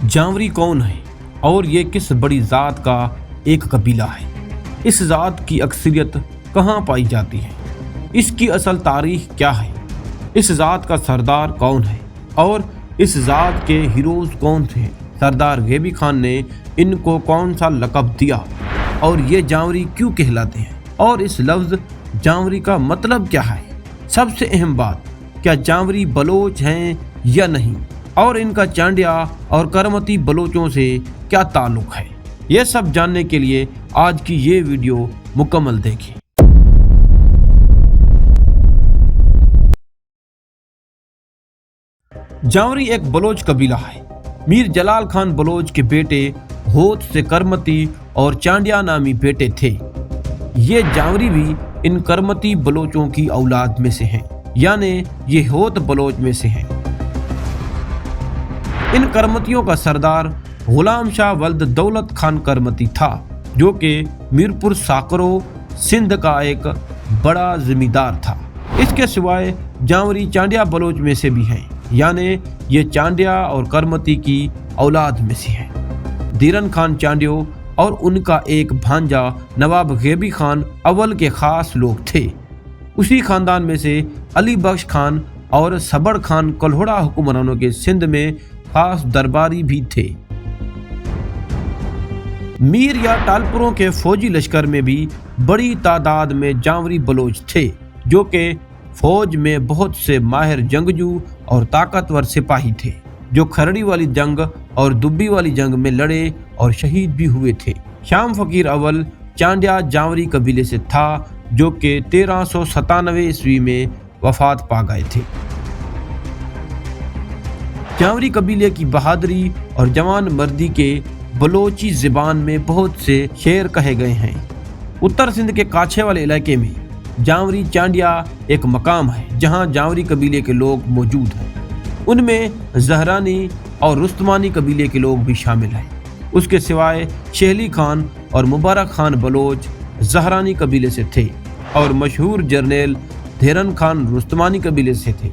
जावरी कौन है और ये किस बड़ी ज़ात का एक कबीला है? इस ज़ात की अक्सरियत कहाँ पाई जाती है? इसकी असल तारीख क्या है? इस ज़ात का सरदार कौन है और इस ज़ात के हीरोज़ कौन थे? सरदार गैबी खान ने इनको कौन सा लक़ब दिया और ये जावरी क्यों कहलाते हैं? और इस लफ्ज़ जावरी का मतलब क्या है? सबसे अहम बात, क्या जावरी बलोच हैं या नहीं, और इनका चांडिया और करमती बलोचों से क्या ताल्लुक़ है? ये सब जानने के लिए आज की ये वीडियो मुकम्मल देखें। जावरी एक बलोच कबीला है। मीर जलाल खान बलोच के बेटे होत से करमती और चांडिया नामी बेटे थे। ये जावरी भी इन करमती बलोचों की औलाद में से हैं, यानी ये होत बलोच में से हैं। इन करमतियों का सरदार गुलाम शाह वल्द दौलत खान करमती था, जो कि मीरपुर साकरो सिंध का एक बड़ा जमींदार था। इसके सिवाय जावरी चांडिया बलोच में से भी हैं, यानी ये चांडिया और करमती की औलाद में से हैं। दीरन खान चांडियो और उनका एक भांजा नवाब गैबी खान अव्वल के खास लोग थे। उसी खानदान में से अली बख्श खान और सबड़ खान कल्होड़ा हुक्मरानों के सिंध में खास दरबारी भी थे। मीर या टालपुरों के फौजी लश्कर में भी बड़ी तादाद में जावरी बलोच थे, जो कि फौज में बहुत से माहिर जंगजू और ताकतवर सिपाही थे, जो खरड़ी वाली जंग और दुब्बी वाली जंग में लड़े और शहीद भी हुए थे। शाम फकीर अव्वल चांडिया जावरी कबीले से था, जो कि 1397 ईस्वी में वफात पा गए थे। जावरी कबीले की बहादुरी और जवान मर्दी के बलोची ज़बान में बहुत से शेर कहे गए हैं। उत्तर सिंध के काछे वाले इलाके में जावरी चांडिया एक मकाम है, जहां जावरी कबीले के लोग मौजूद हैं। उनमें जहरानी और रुस्तमानी कबीले के लोग भी शामिल हैं। उसके सिवाय शेहली खान और मुबारक खान बलोच जहरानी कबीले से थे और मशहूर जर्नैल धेरन खान रुस्तमानी कबीले से थे।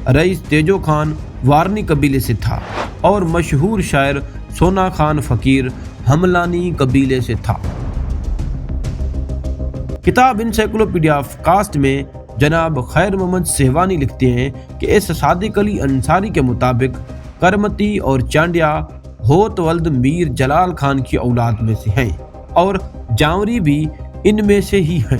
रईस तेजो खान वारनी कबीले से था और मशहूर शायर सोना खान फ़कीर हमलानी कबीले से था। किताब इनसाइक्लोपीडिया ऑफ कास्ट में जनाब खैर मोहम्मद सहवानी लिखते हैं कि इस सादिक अली अंसारी के मुताबिक करमती और चांडिया होत वल्द मीर जलाल खान की औलाद में से हैं और जावरी भी इनमें से ही हैं।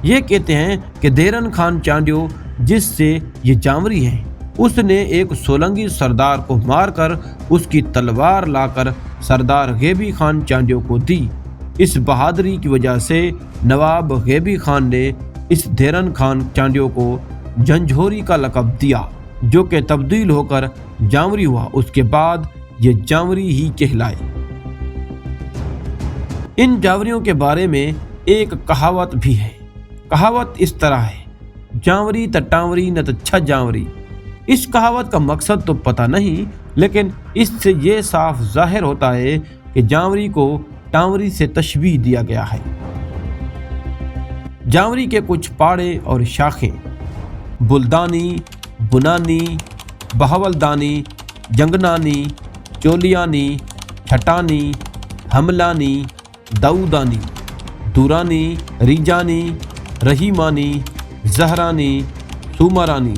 ये कहते हैं कि देरन खान चांडियो, जिससे ये जावरी हैं, उसने एक सोलंगी सरदार को मारकर उसकी तलवार लाकर सरदार गैबी खान चांडियो को दी। इस बहादुरी की वजह से नवाब गैबी खान ने इस देरन खान चांडियो को झंझोरी का लक़ब दिया, जो कि तब्दील होकर जावरी हुआ। उसके बाद ये जावरी ही कहलाए। इन जावरियों के बारे में एक कहावत भी है। कहावत इस तरह है, जावरी तटावरी न तच्छा जावरी। इस कहावत का मकसद तो पता नहीं, लेकिन इससे ये साफ जाहिर होता है कि जावरी को टावरी से तशबीह दिया गया है। जावरी के कुछ पाड़े और शाखें बुलदानी, बुनानी, बहवलदानी, जंगनानी, चोलियानी, छटानी, हमलानी, दाऊदानी, दुरानी, रिजानी, रहीमानी, जहरानी, सुमरानी,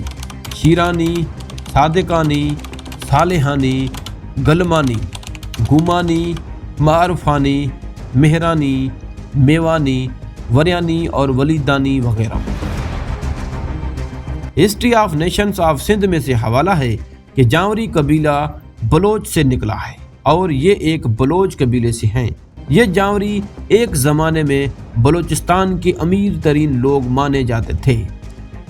शीरानी, सादिकानी, सालेहानी, गलमानी, गुमानी, मारूफानी, मेहरानी, मेवानी, वरियानी और वलीदानी वगैरह। History of nations of Sindh में से हवाला है कि जावरी कबीला बलोच से निकला है और ये एक बलोच कबीले से हैं। ये जावरी एक ज़माने में बलोचिस्तान के अमीर तरीन लोग माने जाते थे।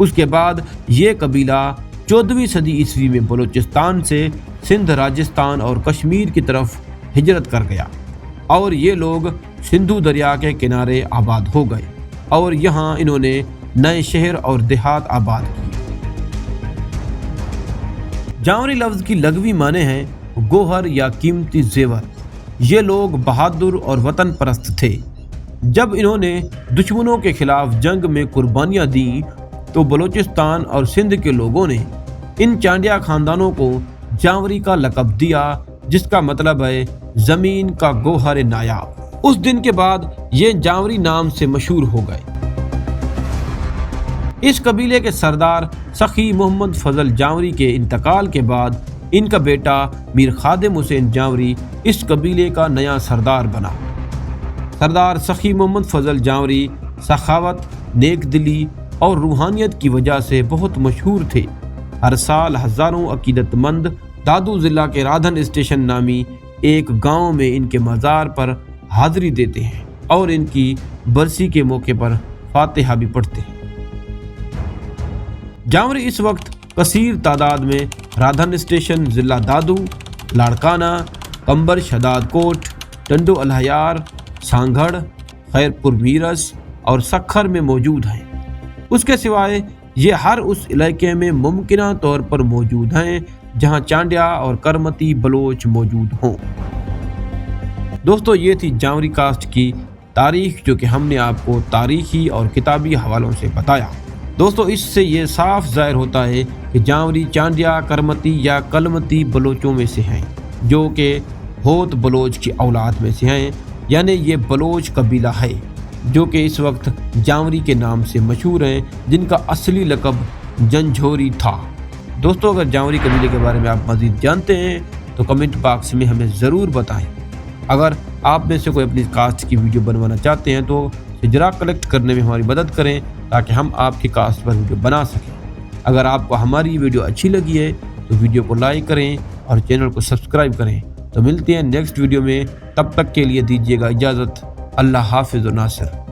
उसके बाद ये कबीला 14वीं सदी ईस्वी में बलोचिस्तान से सिंध, राजस्थान और कश्मीर की तरफ हिजरत कर गया और ये लोग सिंधु दरिया के किनारे आबाद हो गए और यहाँ इन्होंने नए शहर और देहात आबाद किए। जावरी लफ्ज़ की लगवी माने हैं गोहर या कीमती जेवर। ये लोग बहादुर और वतन परस्त थे। जब इन्होंने दुश्मनों के खिलाफ जंग में कुर्बानियाँ दी तो बलूचिस्तान और सिंध के लोगों ने इन चांडिया खानदानों को जावरी का लक़ब दिया, जिसका मतलब है जमीन का गोहर नायाब। उस दिन के बाद ये जावरी नाम से मशहूर हो गए। इस कबीले के सरदार सखी मोहम्मद फजल जावरी के इंतकाल के बाद इनका बेटा मीर खादिम हुसैन जावरी इस कबीले का नया सरदार बना। सरदार सखी मोहम्मद फजल जावरी सखावत, नेकदिली और रूहानियत की वजह से बहुत मशहूर थे। हर साल हज़ारों अकीदतमंद दादू ज़िला के राधन स्टेशन नामी एक गांव में इनके मज़ार पर हाज़री देते हैं और इनकी बरसी के मौके पर फातिहा भी पढ़ते हैं। जावरी इस वक्त कसीर तादाद में राधन स्टेशन, ज़िला दादू, लाड़काना, कंबर शदाद कोट, टंडो अलहयार, सांगड़, खैरपुर मीरस और सखर में मौजूद हैं। उसके सिवाय ये हर उस इलाके में मुमकिना तौर पर मौजूद हैं जहां चांडिया और करमती बलोच मौजूद हों। दोस्तों, ये थी जावरी कास्ट की तारीख, जो कि हमने आपको तारीखी और किताबी हवालों से बताया। दोस्तों, इससे ये साफ ज़ाहिर होता है कि जावरी चांडिया, करमती या कलमती बलोचों में से हैं, जो कि होत बलोच की औलाद में से हैं। यानी ये बलोच कबीला है जो कि इस वक्त जावरी के नाम से मशहूर हैं, जिनका असली लक़ब जंझोरी था। दोस्तों, अगर जावरी कबीले के बारे में आप मज़ीद जानते हैं तो कमेंट बॉक्स में हमें ज़रूर बताएं। अगर आप में से कोई अपनी कास्ट की वीडियो बनवाना चाहते हैं तो हिजरा कलेक्ट करने में हमारी मदद करें, ताकि हम आपकी कास्ट पर वीडियो बना सकें। अगर आपको हमारी वीडियो अच्छी लगी है तो वीडियो को लाइक करें और चैनल को सब्सक्राइब करें। तो मिलते हैं नेक्स्ट वीडियो में, तब तक के लिए दीजिएगा इजाज़त। अल्लाह हाफिज़ व नासिर।